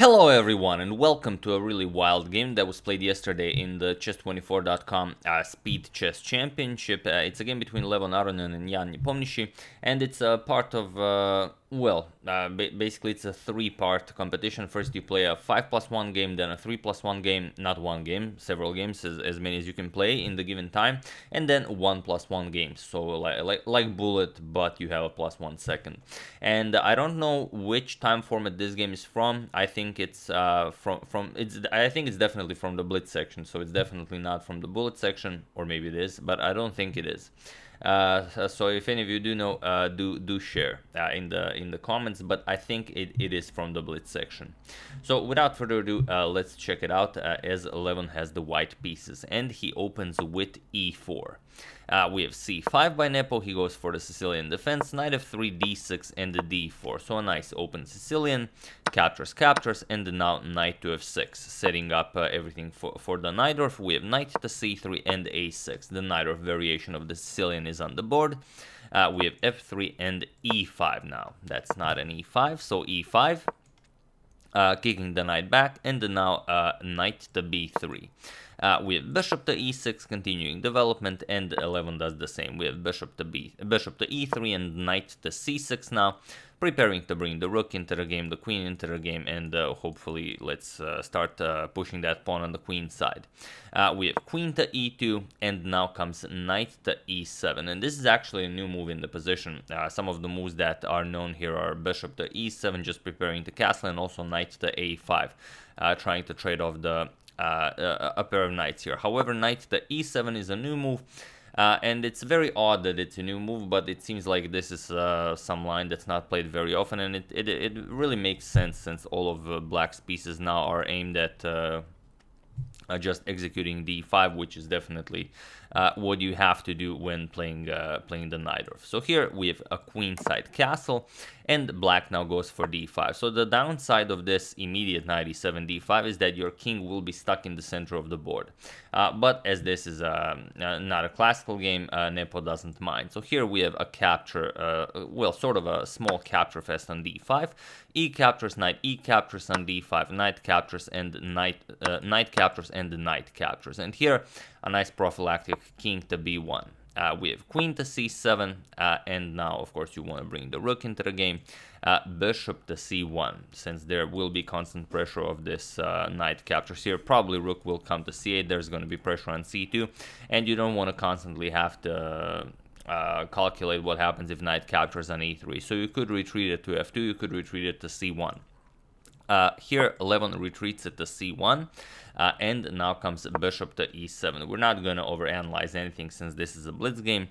Hello everyone and welcome to a really wild game that was played yesterday in the chess24.com Speed Chess Championship. It's a game between Levon, Aronian and Nepomniachtchi, and it's a part of, basically it's a three-part competition. First you play a 5+1 game, then a 3+1 game, not one game, several games, as many as you can play in the given time, and then 1+1 games, so like Bullet, but you have a +1 second. And I don't know which time format this game is from. I think it's I think it's definitely from the Blitz section, so it's definitely not from the Bullet section, or maybe it is, but I don't think it is. So if any of you do know, do share in the comments, but I think it is from the Blitz section. So without further ado, let's check it out, as Levon has the white pieces, and he opens with e4. We have c5 by Nepo. He goes for the Sicilian defense, knight f3, d6, and the d4. So a nice open Sicilian, captures, and now knight to f6, setting up everything for the Najdorf. We have knight to c3 and a6. The Najdorf variation of the Sicilian is on the board. We have f3 and e5 now. That's not an e5, so e5. Kicking the knight back, and now knight to b3. We have bishop to e6, continuing development, and Levon does the same. We have bishop to e3 and knight to c6 now, preparing to bring the rook into the game, the queen into the game, and hopefully let's start pushing that pawn on the queen side. We have queen to e2, and now comes knight to e7, and this is actually a new move in the position. Some of the moves that are known here are bishop to e7, just preparing to castle, and also knight to a5, trying to trade off a pair of knights here. However, knight to e7 is a new move, and it's very odd that it's a new move, but it seems like this is some line that's not played very often, and it really makes sense, since all of Black's pieces now are aimed at just executing d5, which is definitely what you have to do when playing the Najdorf. So here we have a queenside castle, and Black now goes for d5. So the downside of this immediate knight e7 d5 is that your king will be stuck in the center of the board. But as this is not a classical game, Nepo doesn't mind. So here we have a capture, sort of a small capture fest on d5. E captures knight, E captures on d5, knight captures, and knight captures, and the knight captures. And here a nice prophylactic king to b1. We have queen to c7, and now of course you want to bring the rook into the game. Bishop to c1, since there will be constant pressure of this knight captures here. Probably rook will come to c8, there's going to be pressure on c2, and you don't want to constantly have to calculate what happens if knight captures on e3. So you could retreat it to f2, you could retreat it to c1. Here Levon retreats it to c1, and now comes bishop to e7. We're not going to overanalyze anything, since this is a blitz game.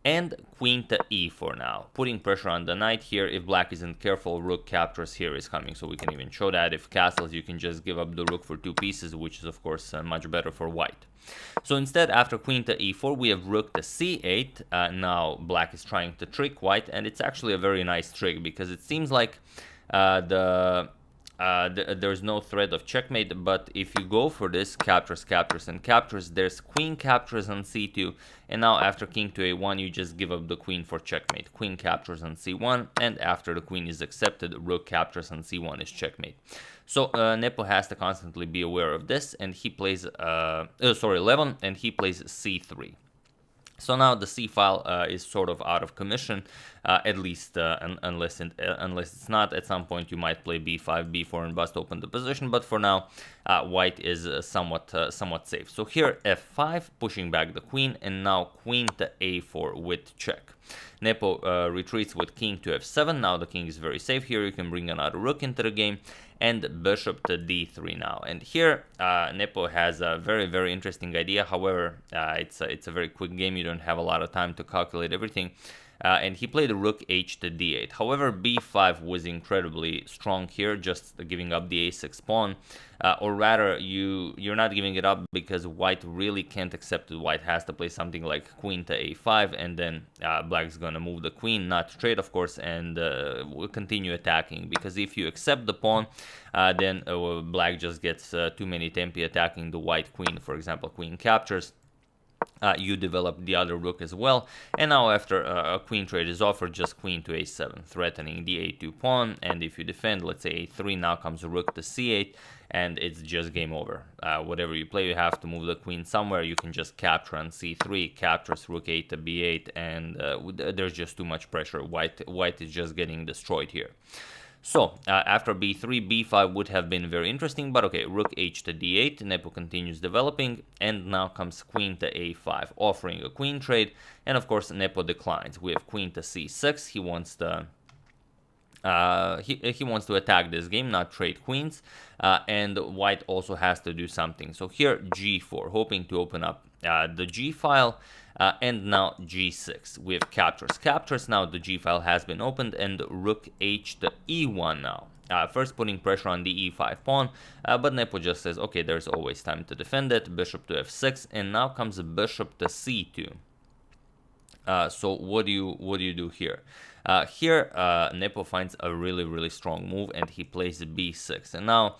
And queen to e4 now, putting pressure on the knight here. If Black isn't careful, rook captures here is coming, so we can even show that. If castles, you can just give up the rook for 2 pieces, which is of course much better for white. So instead, after queen to e4, we have rook to c8. Now Black is trying to trick white, and it's actually a very nice trick, because it seems like there's no threat of checkmate, but if you go for this captures, and captures, there's queen captures on c2, and now after king to a1, you just give up the queen for checkmate. Queen captures on c1, and after the queen is accepted, rook captures on c1 is checkmate. So Nepo has to constantly be aware of this, and he plays, Levon, and he plays c3. So now the c file is sort of out of commission, at least unless it's not. At some point you might play b5, b4, and bust open the position, but for now white is somewhat safe. So here f5, pushing back the queen, and now queen to a4 with check. Nepo retreats with king to f7. Now the king is very safe. Here you can bring another rook into the game, and bishop to d3 now. And here Nepo has a very, very interesting idea. However, it's a very quick game. You don't have a lot of time to calculate everything. And he played rook h to d8. However, b5 was incredibly strong here, just giving up the a6 pawn. Or rather, you're not giving it up because white really can't accept it. White has to play something like queen to a5, and then black's gonna move the queen, not trade of course, and will continue attacking. Because if you accept the pawn, then black just gets too many tempi attacking the white queen. For example, queen captures. you develop the other rook as well. And now after a queen trade is offered, just queen to a7, threatening the a2 pawn. And if you defend, let's say a3, now comes rook to c8, and it's just game over. Whatever you play, you have to move the queen somewhere. You can just capture on c3, captures rook 8 to b8, and there's just too much pressure. White is just getting destroyed here. So, after b3, b5 would have been very interesting, but okay, rook h to d8, Nepo continues developing, and now comes queen to a5, offering a queen trade, and of course Nepo declines. We have queen to c6, he wants to he wants to attack this game, not trade queens, and white also has to do something. So here g4, hoping to open up the g file, and now g6. We have captures. Now the g file has been opened, and rook h to e1 now. First putting pressure on the e5 pawn, but Nepo just says, okay, there's always time to defend it. Bishop to f6, and now comes bishop to c2. So what do you do here? Here Nepo finds a really strong move, and he plays b6. And now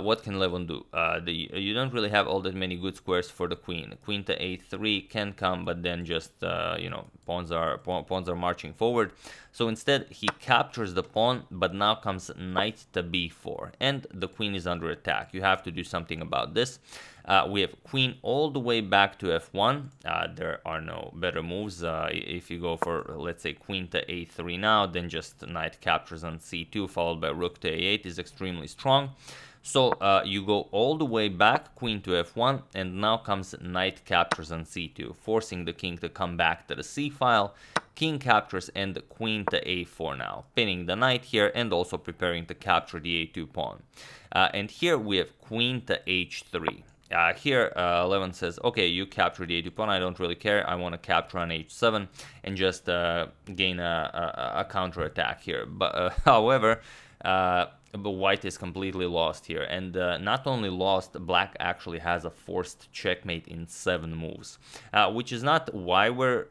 what can Levon do? You don't really have all that many good squares for the queen. Queen to a3 can come, but then just you know, pawns are marching forward. So instead he captures the pawn, but now comes knight to b4, and the queen is under attack. You have to do something about this. We have queen all the way back to f1. There are no better moves. If you go for, let's say, queen to a3 now, then just knight captures on c2 followed by rook to a8 is extremely strong. So you go all the way back, queen to f1, and now comes knight captures on c2, forcing the king to come back to the c file. King captures and the queen to a4 now, pinning the knight here and also preparing to capture the a2 pawn. And here we have queen to h3. Here Levon says, okay, you capture the a2 pawn, I don't really care, I want to capture on h7 and just gain a counter attack here. But however, but white is completely lost here, and not only lost, black actually has a forced checkmate in 7 moves, which is not why we're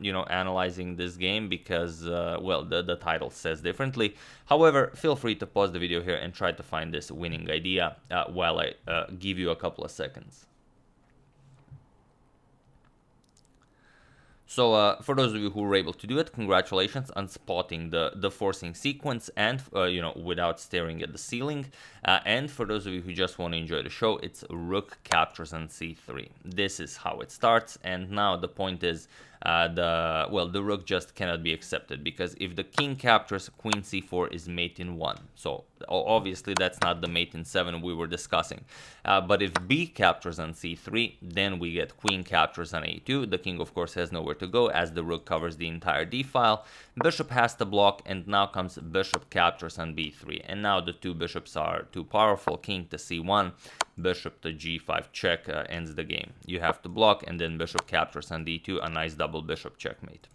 you know, analyzing this game, because well, the title says differently. However, feel free to pause the video here and try to find this winning idea while I give you a couple of seconds. So for those of you who were able to do it, congratulations on spotting the forcing sequence and you know, without staring at the ceiling. And for those of you who just want to enjoy the show, it's rook captures on c3. This is how it starts, and now the point is the rook just cannot be accepted, because if the king captures, queen c4 is mate in 1. So obviously that's not the mate in 7 we were discussing. But if b captures on c3, then we get queen captures on a2. The king of course has nowhere to go as the rook covers the entire d file. Bishop has to block, and now comes bishop captures on b3. And now the two bishops are too powerful. King to c1, bishop to g5 check ends the game. You have to block, and then bishop captures on d2, a nice double bishop checkmate.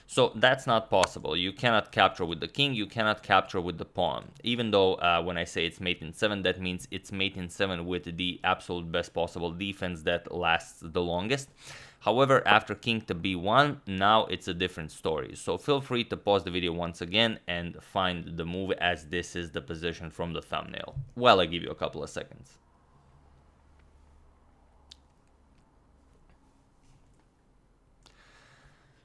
So that's not possible. You cannot capture with the king, you cannot capture with the pawn. Even though when I say it's mate in 7, that means it's mate in 7 with the absolute best possible defense that lasts the longest. However, after king to b1, now it's a different story. So feel free to pause the video once again and find the move, as this is the position from the thumbnail, while I give you a couple of seconds.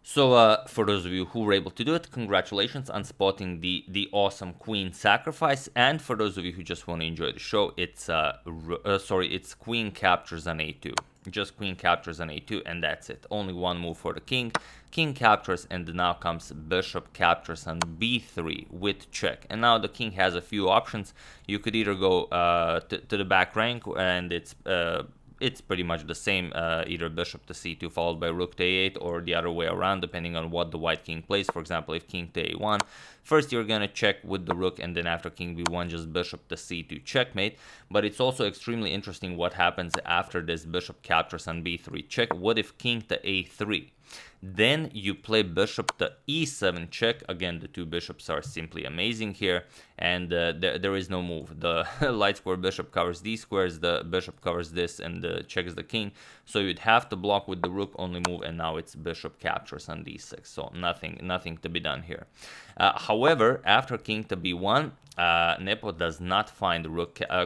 So for those of you who were able to do it, congratulations on spotting the awesome queen sacrifice. And for those of you who just want to enjoy the show, it's it's queen captures on a2. Just queen captures on a2, and that's it. Only one move for the king. King captures, and now comes bishop captures on b3 with check. And now the king has a few options. You could either go to the back rank, and it's pretty much the same, either bishop to c2 followed by rook to a8, or the other way around, depending on what the white king plays. For example, if king to a1, first you're gonna check with the rook, and then after king b1, just bishop to c2 checkmate. But it's also extremely interesting what happens after this bishop captures on b3 check. What if king to a3? Then you play bishop to e7 check. Again, the two bishops are simply amazing here, and there is no move. The light square bishop covers these squares, the bishop covers this, and checks the king. So you'd have to block with the rook, only move, and now it's bishop captures on d6. So nothing to be done here. However, after king to b1, Nepo does not find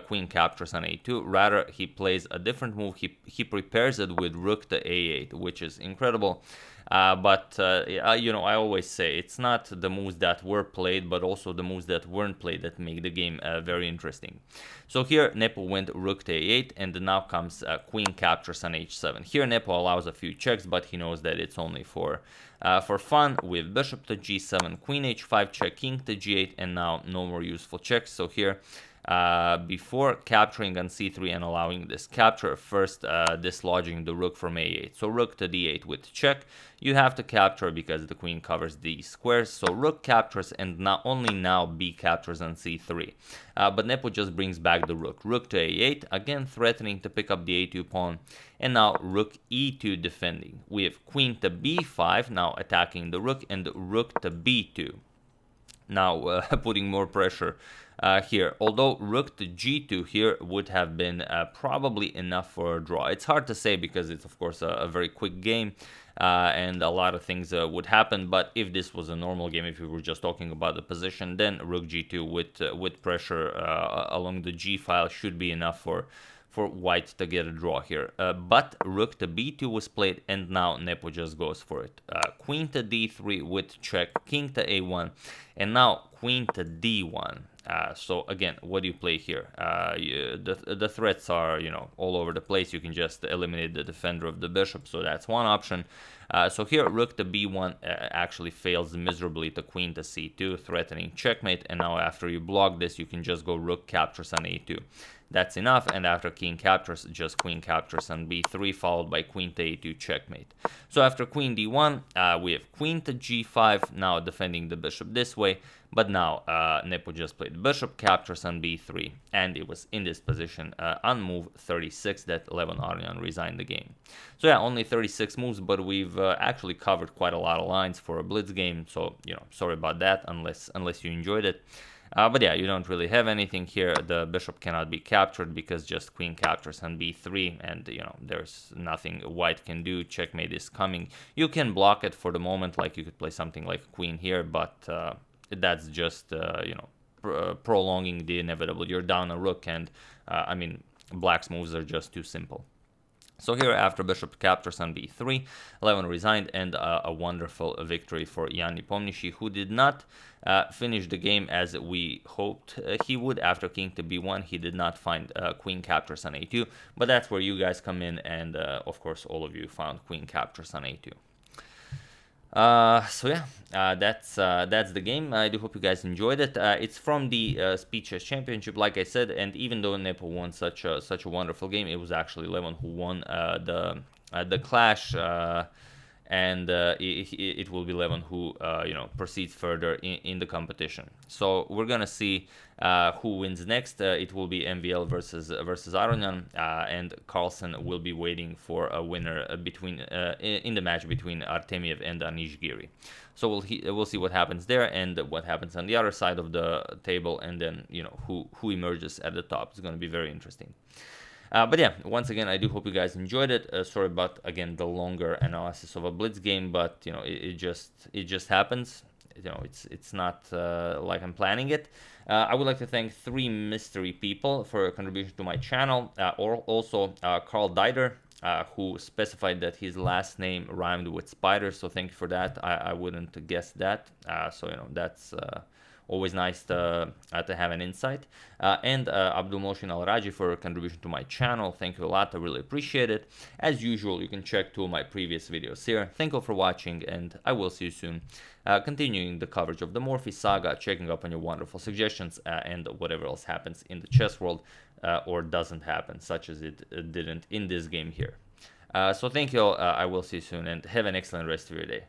queen captures on a2. Rather, he plays a different move. He prepares it with rook to a8, which is incredible. But you know, I always say it's not the moves that were played, but also the moves that weren't played that make the game very interesting. So here Nepo went rook to a8, and now comes queen captures on h7. Here Nepo allows a few checks, but he knows that it's only for fun, with bishop to g7, queen h5 check, king to g8, and now no more useful checks. So here, before capturing on c3 and allowing this capture, first dislodging the rook from a8. So rook to d8 with check. You have to capture because the queen covers these squares. So rook captures, and not only now b captures on c3. But Nepo just brings back the rook. Rook to a8, again threatening to pick up the a2 pawn. And now rook e2 defending. We have queen to b5, now attacking the rook, and rook to b2. Now putting more pressure here. Although rook to g2 here would have been probably enough for a draw. It's hard to say because it's of course a very quick game and a lot of things would happen. But if this was a normal game, if we were just talking about the position, then rook g2 with pressure along the g file should be enough for white to get a draw here. But rook to b2 was played, and now Nepo just goes for it. Queen to d3 with check, king to a1, and now queen to d1. So again, what do you play here? The threats are, you know, all over the place. You can just eliminate the defender of the bishop, so that's one option. So here rook to b1 actually fails miserably to queen to c2, threatening checkmate. And now after you block this, you can just go rook captures on a2. That's enough, and after king captures, just queen captures on b3, followed by queen to a2 checkmate. So after queen d1, we have queen to g5, now defending the bishop this way, but now Nepo just played bishop captures on b3, and it was in this position on move 36 that Levon Aronian resigned the game. So yeah, only 36 moves, but we've actually covered quite a lot of lines for a blitz game, so, you know, sorry about that, unless you enjoyed it. But yeah, you don't really have anything here. The bishop cannot be captured because just queen captures on b3, and you know, there's nothing white can do. Checkmate is coming. You can block it for the moment, like you could play something like queen here, but that's just you know, prolonging the inevitable. You're down a rook, and I mean, black's moves are just too simple. So here, after bishop captures on b3, Levon resigned, and a wonderful victory for Jan Nepomniachtchi, who did not finish the game as we hoped he would. After king to b1, he did not find queen captures on a2, but that's where you guys come in, and of course all of you found queen captures on a2. So yeah, that's the game. I do hope you guys enjoyed it. It's from the Speed Chess Championship, like I said, and even though Nepo won such a wonderful game, it was actually Levon who won the clash, and it will be Levon who you know, proceeds further in the competition. So we're gonna see who wins next. It will be MVL versus Aronian, and Carlsen will be waiting for a winner between in the match between Artemiev and Anish Giri. So we'll see what happens there and what happens on the other side of the table, and then, you know, who emerges at the top. It's going to be very interesting. But yeah, once again, I do hope you guys enjoyed it. Sorry about, again, the longer analysis of a blitz game, but you know, it just happens. You know, it's not like I'm planning it. I would like to thank 3 mystery people for a contribution to my channel. Also, Carl Deider, who specified that his last name rhymed with spider. So thank you for that. I wouldn't guess that. So, you know, that's always nice to have an insight. And Abdul Moshin Al Raji for a contribution to my channel. Thank you a lot. I really appreciate it. As usual, you can check 2 of my previous videos here. Thank you for watching, and I will see you soon. Continuing the coverage of the Morphy saga, checking up on your wonderful suggestions, and whatever else happens in the chess world or doesn't happen, such as it didn't in this game here. So thank you all. I will see you soon, and have an excellent rest of your day.